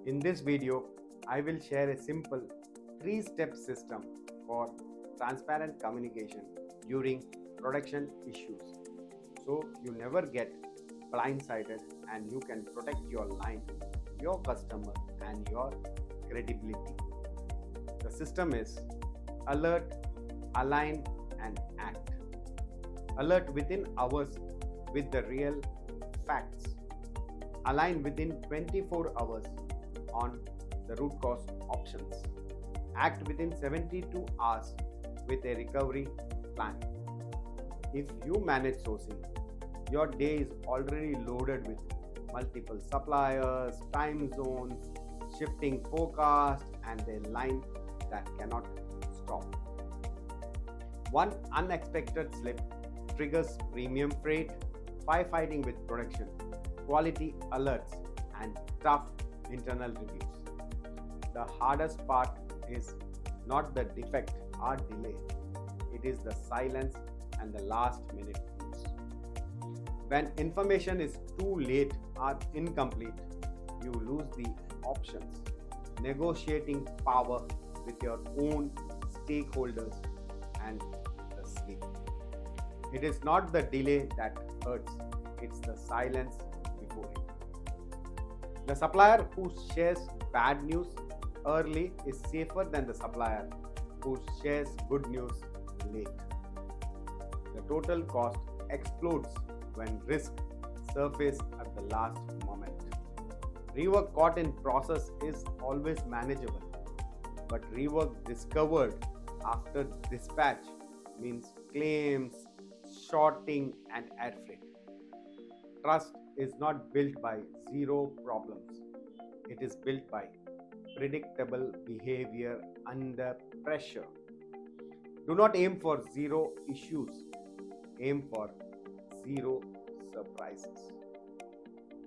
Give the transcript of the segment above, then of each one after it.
In this video, I will share a simple 3-step system for transparent communication during production issues. So you never get blindsided and you can protect your line, your customer, and your credibility. The system is alert, align, and act. Alert within hours with the real facts. Align within 24 hours on the root cause options. Act within 72 hours with a recovery plan. If you manage sourcing, your day is already loaded with multiple suppliers, time zones, shifting forecast, and a line that cannot stop. One unexpected slip triggers premium freight, firefighting with production, quality alerts, and tough internal reviews. The hardest part is not the defect or delay, it is the silence and the last minute news. When information is too late or incomplete, you lose the options, negotiating power with your own stakeholders, and the sleep. It is not the delay that hurts, it's the silence before it. The supplier who shares bad news early is safer than the supplier who shares good news late. The total cost explodes when risk surfaces at the last moment. Rework caught in process is always manageable, but rework discovered after dispatch means claims, shorting, and air freight. Trust is not built by zero problems. It is built by predictable behavior under pressure. Do not aim for zero issues. Aim for zero surprises.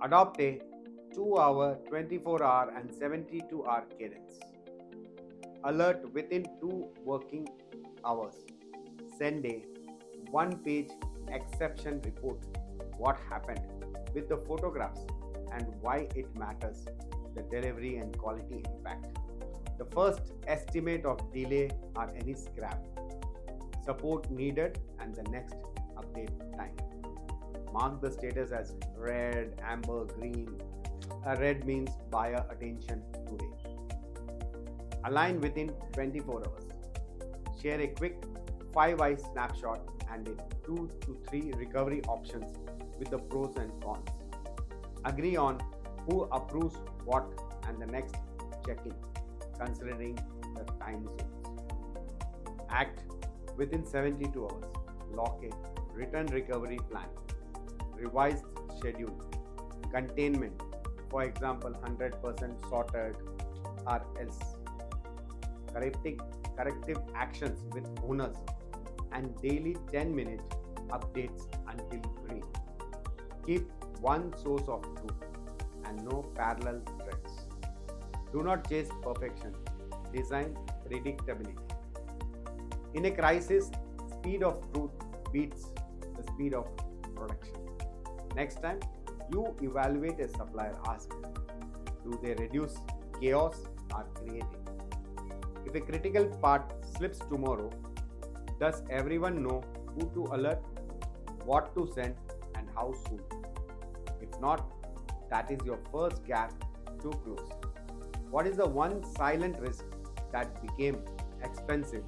Adopt a 2-hour, 24-hour, and 72-hour cadence. Alert within 2 working hours. Send a 1-page exception report. What happened with the photographs and why it matters, the delivery and quality impact. The first estimate of delay or any scrap, support needed, and the next update time. Mark the status as red, amber, green. Red means buyer attention today. Align within 24 hours. Share a quick 5-eye snapshot and a 2 to 3 recovery options with the pros and cons. Agree on who approves what and the next check-in, considering the time zones. Act within 72 hours. Lock a return recovery plan. Revised schedule. Containment. For example, 100% sorted or else. Corrective actions with owners and daily 10-minute updates until green. Keep one source of truth and no parallel threads. Do not chase perfection. Design predictability. In a crisis, speed of truth beats the speed of production. Next time you evaluate a supplier, ask, do they reduce chaos or create it? If a critical part slips tomorrow, does everyone know who to alert, what to send, and how soon? If not, that is your first gap too close. What is the one silent risk that became expensive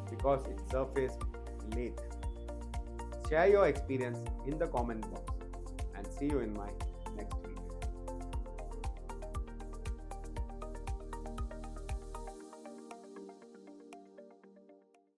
because it surfaced late? Share your experience in the comment box and see you in my next video.